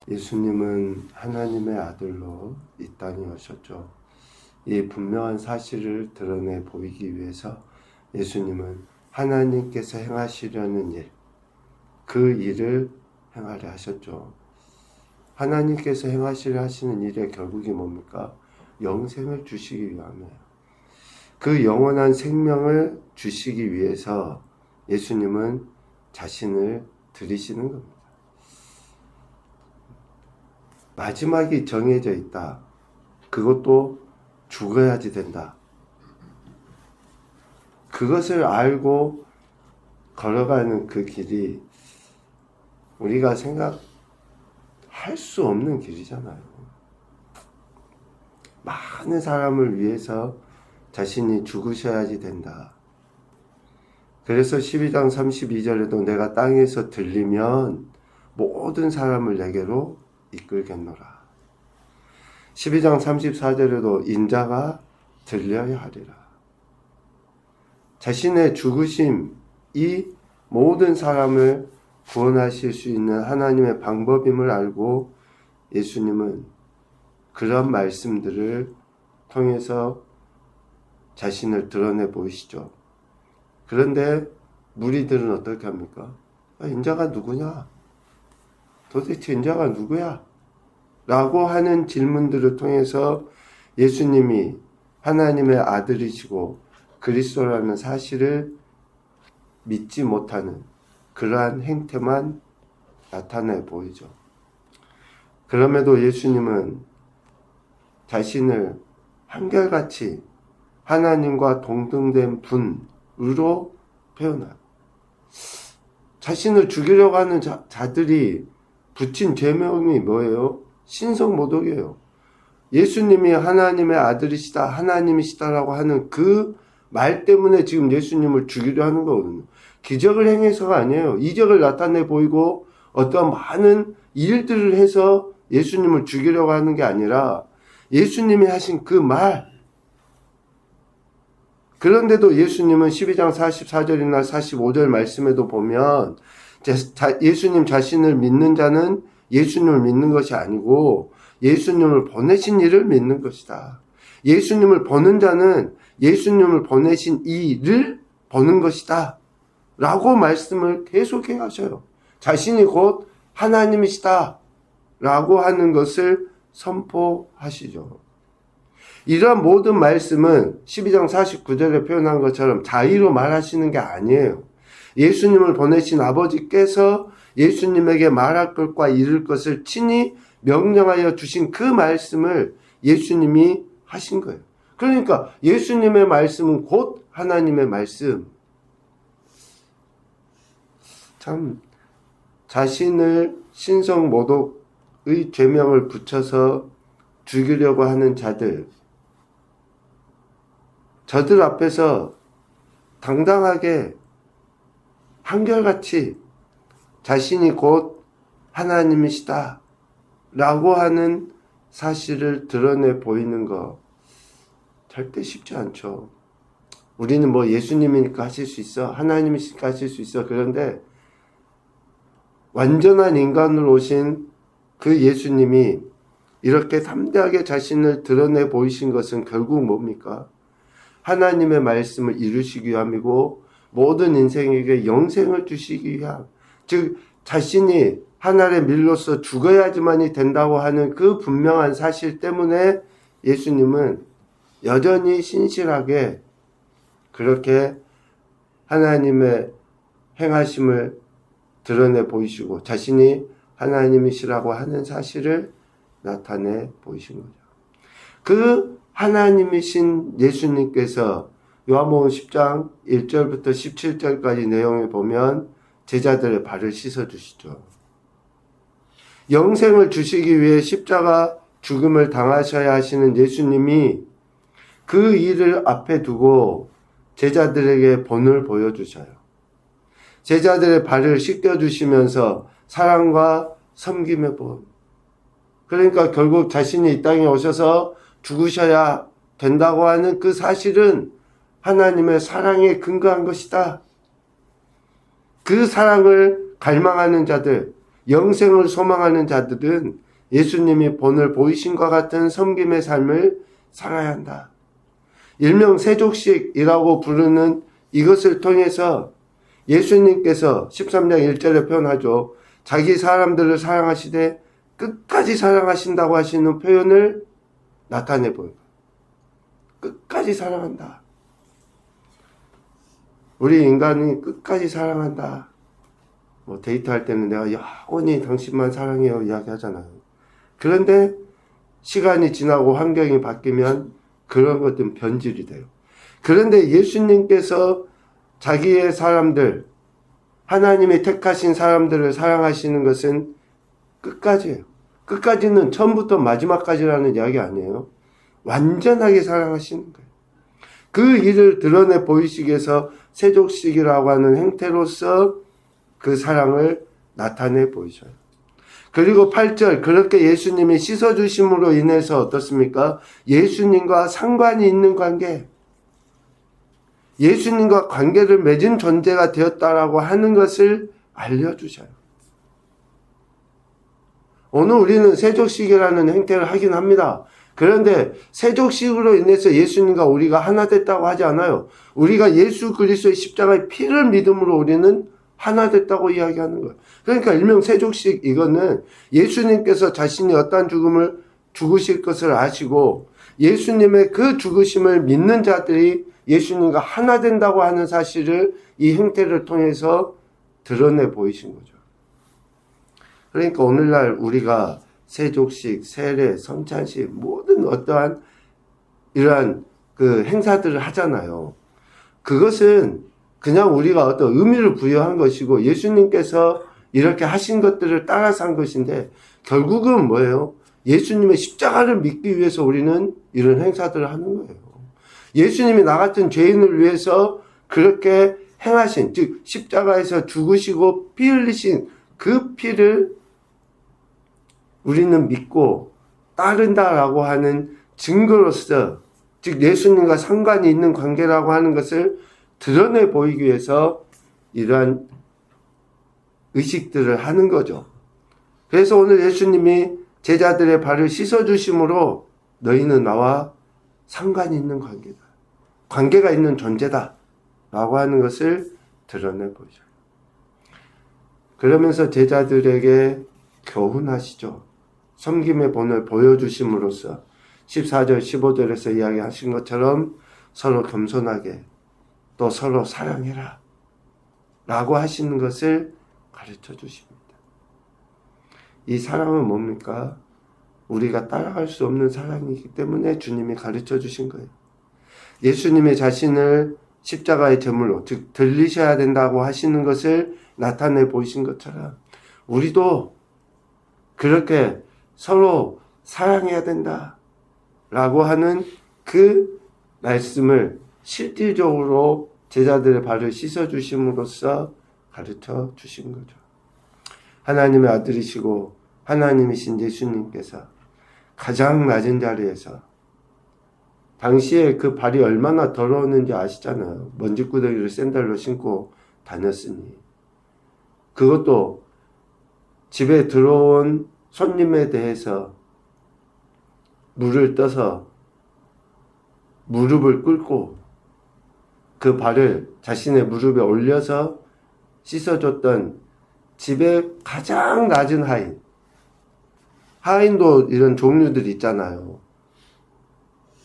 예수님은 하나님의 아들로 이 땅에 오셨죠. 이 분명한 사실을 드러내 보이기 위해서 예수님은 하나님께서 행하시려는 일, 그 일을 행하려 하셨죠. 하나님께서 행하시려 하시는 일의 결국이 뭡니까? 영생을 주시기 위함이에요. 그 영원한 생명을 주시기 위해서 예수님은 자신을 드리시는 겁니다. 마지막이 정해져 있다. 그것도 죽어야지 된다. 그것을 알고 걸어가는 그 길이 우리가 생각할 수 없는 길이잖아요. 많은 사람을 위해서 자신이 죽으셔야지 된다. 그래서 12장 32절에도 내가 땅에서 들리면 모든 사람을 내게로 이끌겠노라. 12장 34절에도 인자가 들려야 하리라. 자신의 죽으심이 모든 사람을 구원하실 수 있는 하나님의 방법임을 알고 예수님은 그런 말씀들을 통해서 자신을 드러내 보이시죠. 그런데 무리들은 어떻게 합니까? 인자가 누구냐? 도대체 인자가 누구야? 라고 하는 질문들을 통해서 예수님이 하나님의 아들이시고 그리스도라는 사실을 믿지 못하는 그러한 행태만 나타내 보이죠. 그럼에도 예수님은 자신을 한결같이 하나님과 동등된 분으로 표현하고 자신을 죽이려고 하는 자들이 붙인 죄명이 뭐예요? 신성모독이에요. 예수님이 하나님의 아들이시다, 하나님이시다라고 하는 그 말 때문에 지금 예수님을 죽이려 하는 거거든요. 기적을 행해서가 아니에요. 이적을 나타내 보이고 어떤 많은 일들을 해서 예수님을 죽이려고 하는 게 아니라 예수님이 하신 그 말. 그런데도 예수님은 12장 44절이나 45절 말씀에도 보면 예수님 자신을 믿는 자는 예수님을 믿는 것이 아니고 예수님을 보내신 이를 믿는 것이다. 예수님을 보는 자는 예수님을 보내신 이를 보는 것이다. 라고 말씀을 계속해 하셔요. 자신이 곧 하나님이시다. 라고 하는 것을 선포하시죠. 이러한 모든 말씀은 12장 49절에 표현한 것처럼 자의로 말하시는 게 아니에요. 예수님을 보내신 아버지께서 예수님에게 말할 것과 이룰 것을 친히 명령하여 주신 그 말씀을 예수님이 하신 거예요. 그러니까 예수님의 말씀은 곧 하나님의 말씀. 참 자신을 신성모독의 죄명을 붙여서 죽이려고 하는 저들 앞에서 당당하게 한결같이 자신이 곧 하나님이시다 라고 하는 사실을 드러내 보이는 거 절대 쉽지 않죠. 우리는 뭐 예수님이니까 하실 수 있어, 하나님이니까 하실 수 있어. 그런데 완전한 인간으로 오신 그 예수님이 이렇게 담대하게 자신을 드러내 보이신 것은 결국 뭡니까? 하나님의 말씀을 이루시기 위함이고 모든 인생에게 영생을 주시기 위함. 즉 자신이 하늘의 밀로서 죽어야지만이 된다고 하는 그 분명한 사실 때문에 예수님은 여전히 신실하게 그렇게 하나님의 행하심을 드러내 보이시고 자신이 하나님이시라고 하는 사실을 나타내 보이신 거죠. 그 하나님이신 예수님께서 요한복음 10장 1절부터 17절까지 내용을 보면 제자들의 발을 씻어주시죠. 영생을 주시기 위해 십자가 죽음을 당하셔야 하시는 예수님이 그 일을 앞에 두고 제자들에게 본을 보여주셔요. 제자들의 발을 씻겨주시면서 사랑과 섬김의 본. 그러니까 결국 자신이 이 땅에 오셔서 죽으셔야 된다고 하는 그 사실은 하나님의 사랑에 근거한 것이다. 그 사랑을 갈망하는 자들, 영생을 소망하는 자들은 예수님이 본을 보이신과 같은 섬김의 삶을 살아야 한다. 일명 세족식이라고 부르는 이것을 통해서 예수님께서 13장 1절에 표현하죠. 자기 사람들을 사랑하시되 끝까지 사랑하신다고 하시는 표현을 나타내 보여요. 끝까지 사랑한다. 우리 인간이 끝까지 사랑한다. 뭐 데이트할 때는 내가 영원히 당신만 사랑해요 이야기하잖아요. 그런데 시간이 지나고 환경이 바뀌면 그런 것들은 변질이 돼요. 그런데 예수님께서 자기의 사람들, 하나님이 택하신 사람들을 사랑하시는 것은 끝까지예요. 끝까지는 처음부터 마지막까지라는 이야기 아니에요. 완전하게 사랑하시는 거예요. 그 일을 드러내 보이시기 위해서 세족식이라고 하는 행태로서 그 사랑을 나타내 보이셔요. 그리고 8절, 그렇게 예수님이 씻어주심으로 인해서 어떻습니까? 예수님과 상관이 있는 관계, 예수님과 관계를 맺은 존재가 되었다라고 하는 것을 알려주셔요. 오늘 우리는 세족식이라는 행태를 하긴 합니다. 그런데 세족식으로 인해서 예수님과 우리가 하나 됐다고 하지 않아요. 우리가 예수 그리스도의 십자가의 피를 믿음으로 우리는 하나 됐다고 이야기하는 거예요. 그러니까 일명 세족식, 이거는 예수님께서 자신이 어떠한 죽음을 죽으실 것을 아시고 예수님의 그 죽으심을 믿는 자들이 예수님과 하나 된다고 하는 사실을 이 행태를 통해서 드러내 보이신 거죠. 그러니까 오늘날 우리가 세족식, 세례, 성찬식, 모든 어떠한 이러한 그 행사들을 하잖아요. 그것은 그냥 우리가 어떤 의미를 부여한 것이고 예수님께서 이렇게 하신 것들을 따라서 한 것인데 결국은 뭐예요? 예수님의 십자가를 믿기 위해서 우리는 이런 행사들을 하는 거예요. 예수님이 나 같은 죄인을 위해서 그렇게 행하신, 즉 십자가에서 죽으시고 피 흘리신 그 피를 우리는 믿고 따른다라고 하는 증거로서, 즉 예수님과 상관이 있는 관계라고 하는 것을 드러내 보이기 위해서 이러한 의식들을 하는 거죠. 그래서 오늘 예수님이 제자들의 발을 씻어주심으로 너희는 나와 상관이 있는 관계다, 관계가 있는 존재다 라고 하는 것을 드러내 보이죠. 그러면서 제자들에게 교훈하시죠. 섬김의 본을 보여주심으로써 14절 15절에서 이야기하신 것처럼 서로 겸손하게 또 서로 사랑해라 라고 하시는 것을 가르쳐 주십니다. 이 사랑은 뭡니까? 우리가 따라갈 수 없는 사랑이기 때문에 주님이 가르쳐 주신 거예요. 예수님의 자신을 십자가의 제물로, 즉 들리셔야 된다고 하시는 것을 나타내 보이신 것처럼 우리도 그렇게 서로 사랑해야 된다 라고 하는 그 말씀을 실질적으로 제자들의 발을 씻어주심으로써 가르쳐 주신 거죠. 하나님의 아들이시고 하나님이신 예수님께서 가장 낮은 자리에서, 당시에 그 발이 얼마나 더러웠는지 아시잖아요. 먼지구덩이를 샌들로 신고 다녔으니, 그것도 집에 들어온 손님에 대해서 물을 떠서 무릎을 꿇고 그 발을 자신의 무릎에 올려서 씻어줬던 집의 가장 낮은 하인. 하인도 이런 종류들이 있잖아요.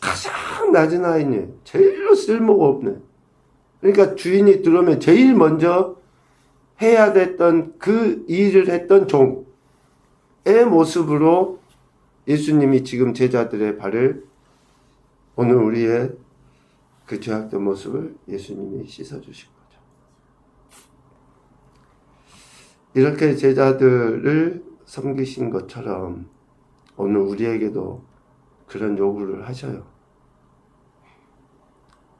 가장 낮은 하인이에요. 제일로 쓸모가 없는. 그러니까 주인이 들어오면 제일 먼저 해야 됐던 그 일을 했던 종의 모습으로 예수님이 지금 제자들의 발을, 오늘 우리의 그 죄악된 모습을 예수님이 씻어주신 거죠. 이렇게 제자들을 섬기신 것처럼 오늘 우리에게도 그런 요구를 하셔요.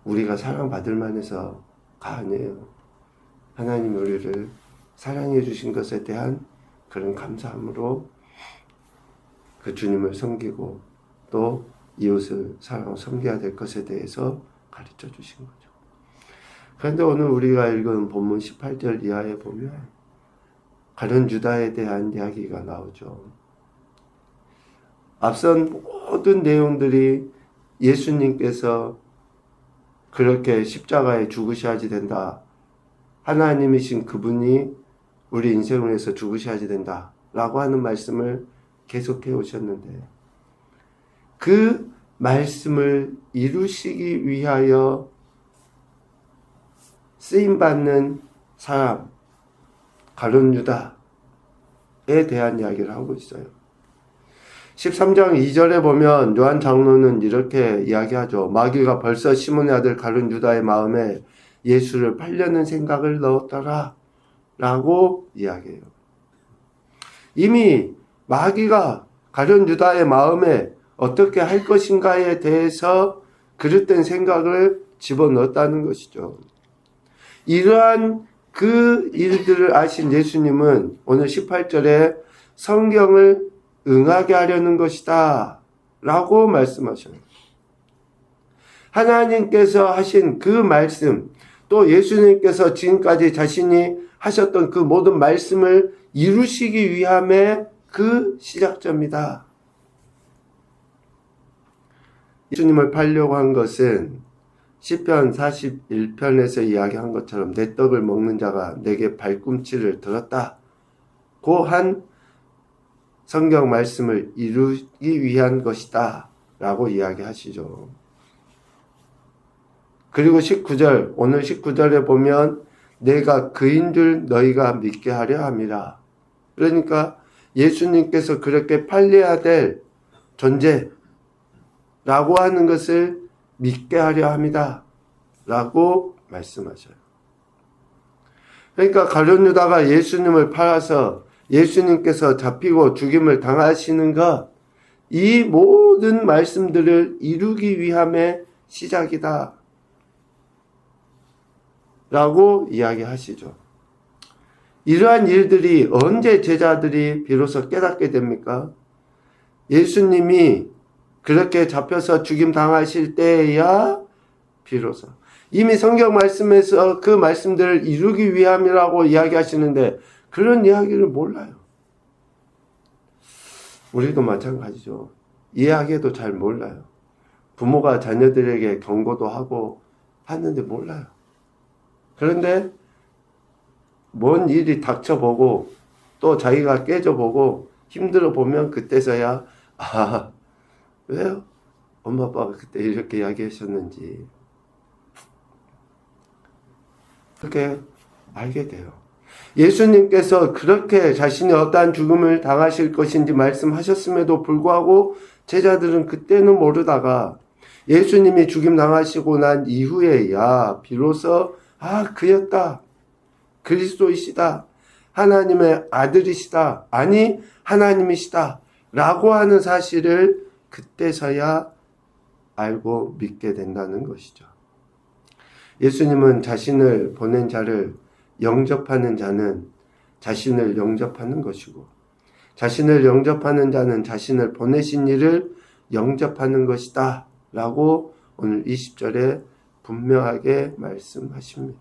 우리가 사랑받을 만해서가 아니에요. 하나님이 우리를 사랑해 주신 것에 대한 그런 감사함으로 그 주님을 섬기고 또 이웃을 사랑하고 섬겨야 될 것에 대해서 가르쳐 주신 거죠. 그런데 오늘 우리가 읽은 본문 18절 이하에 보면 가룟 유다에 대한 이야기가 나오죠. 앞선 모든 내용들이 예수님께서 그렇게 십자가에 죽으셔야지 된다. 하나님이신 그분이 우리 인생을 위해서 죽으셔야지 된다. 라고 하는 말씀을 계속해 오셨는데 그 말씀을 이루시기 위하여 쓰임받는 사람, 가룟 유다에 대한 이야기를 하고 있어요. 13장 2절에 보면 요한 장로는 이렇게 이야기하죠. 마귀가 벌써 시몬의 아들 가룟 유다의 마음에 예수를 팔려는 생각을 넣었더라 라고 이야기해요. 이미 마귀가 가룟 유다의 마음에 어떻게 할 것인가에 대해서 그릇된 생각을 집어넣었다는 것이죠. 이러한 그 일들을 아신 예수님은 오늘 18절에 성경을 응하게 하려는 것이다 라고 말씀하셔요. 하나님께서 하신 그 말씀, 또 예수님께서 지금까지 자신이 하셨던 그 모든 말씀을 이루시기 위함의 그 시작점이다. 예수님을 팔려고 한 것은 시편 41편에서 이야기한 것처럼 내 떡을 먹는 자가 내게 발꿈치를 들었다고 한 성경 말씀을 이루기 위한 것이다 라고 이야기하시죠. 그리고 19절, 오늘 19절에 보면 내가 그인 줄 너희가 믿게 하려 함이라. 그러니까 예수님께서 그렇게 팔려야 될 존재라고 하는 것을 믿게 하려 합니다 라고 말씀하셔요. 그러니까 가룟 유다가 예수님을 팔아서 예수님께서 잡히고 죽임을 당하시는 것, 이 모든 말씀들을 이루기 위함의 시작이다 라고 이야기하시죠. 이러한 일들이 언제 제자들이 비로소 깨닫게 됩니까? 예수님이 그렇게 잡혀서 죽임 당하실 때야 비로소. 이미 성경 말씀에서 그 말씀들을 이루기 위함이라고 이야기하시는데 그런 이야기를 몰라요. 우리도 마찬가지죠. 이야기도 잘 몰라요. 부모가 자녀들에게 경고도 하고 하는데 몰라요. 그런데 뭔 일이 닥쳐보고 또 자기가 깨져보고 힘들어 보면 그때서야 왜요? 엄마 아빠가 그때 이렇게 이야기하셨는지 그렇게 알게 돼요. 예수님께서 그렇게 자신이 어떠한 죽음을 당하실 것인지 말씀하셨음에도 불구하고 제자들은 그때는 모르다가 예수님이 죽임 당하시고 난 이후에야 비로소 그였다. 그리스도이시다. 하나님의 아들이시다. 아니 하나님이시다. 라고 하는 사실을 그때서야 알고 믿게 된다는 것이죠. 예수님은 자신을 보낸 자를 영접하는 자는 자신을 영접하는 것이고 자신을 영접하는 자는 자신을 보내신 이를 영접하는 것이다 라고 오늘 20절에 분명하게 말씀하십니다.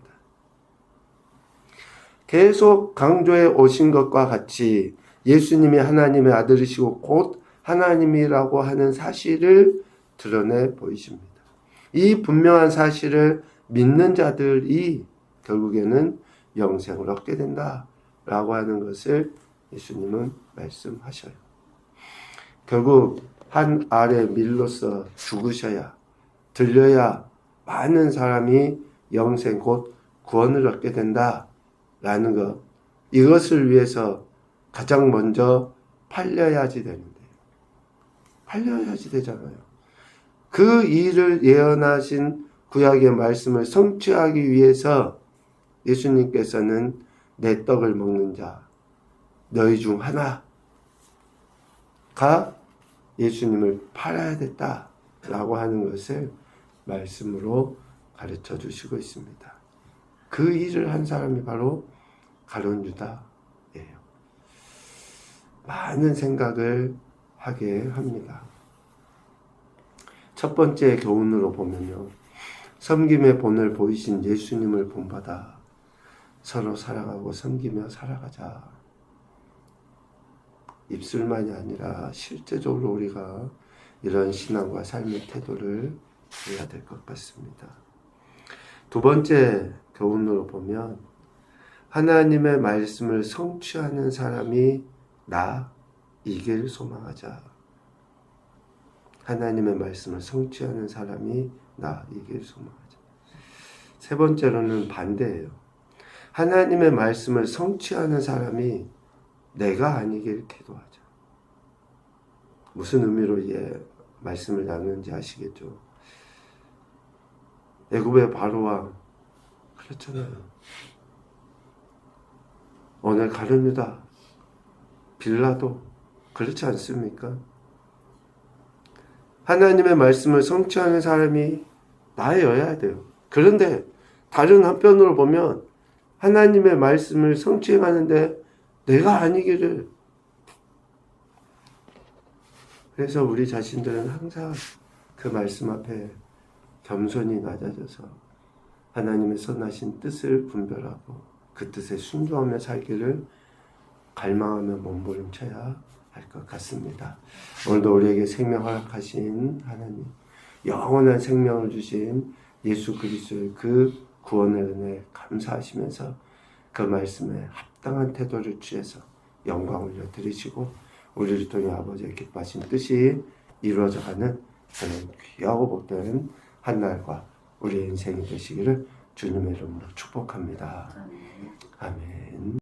계속 강조해 오신 것과 같이 예수님이 하나님의 아들이시고 곧 하나님이라고 하는 사실을 드러내 보이십니다. 이 분명한 사실을 믿는 자들이 결국에는 영생을 얻게 된다라고 하는 것을 예수님은 말씀하셔요. 결국 한 알의 밀로서 죽으셔야 들려야 많은 사람이 영생 곧 구원을 얻게 된다라는 것, 이것을 위해서 가장 먼저 팔려야지 되는데 팔려야지 되잖아요. 그 일을 예언하신 구약의 말씀을 성취하기 위해서 예수님께서는 내 떡을 먹는 자 너희 중 하나가 예수님을 팔아야 됐다라고 하는 것을 말씀으로 가르쳐 주시고 있습니다. 그 일을 한 사람이 바로 가룟 유다예요. 많은 생각을 하게 합니다. 첫 번째 교훈으로 보면요. 섬김의 본을 보이신 예수님을 본받아 서로 사랑하고 섬기며 살아가자. 입술만이 아니라 실제적으로 우리가 이런 신앙과 삶의 태도를 해야 될 것 같습니다. 두 번째 교훈으로 보면 하나님의 말씀을 성취하는 사람이 이길 소망하자. 하나님의 말씀을 성취하는 사람이 이길 소망하자. 세 번째로는 반대예요. 하나님의 말씀을 성취하는 사람이 내가 아니길 기도하자. 무슨 의미로 이 말씀을 나누는지 아시겠죠? 애굽의 바로왕 그렇잖아요. 오늘 가룟유다 빌라도 그렇지 않습니까? 하나님의 말씀을 성취하는 사람이 나여야 돼요. 그런데 다른 한편으로 보면 하나님의 말씀을 성취하는데 내가 아니기를. 그래서 우리 자신들은 항상 그 말씀 앞에 겸손히 낮아져서 하나님의 선하신 뜻을 분별하고 그 뜻에 순종하며 살기를 갈망하며 몸부림쳐야 할 것 같습니다. 오늘도 우리에게 생명 허락하신 하나님, 영원한 생명을 주신 예수 그리스도의 그 구원의 은혜 감사하시면서 그 말씀에 합당한 태도를 취해서 영광 올려드리시고 우리를 통해 아버지의 기뻐하신 뜻이 이루어져가는 저는 귀하고 복된 한날과 우리의 인생이 되시기를 주님의 이름으로 축복합니다. 아멘.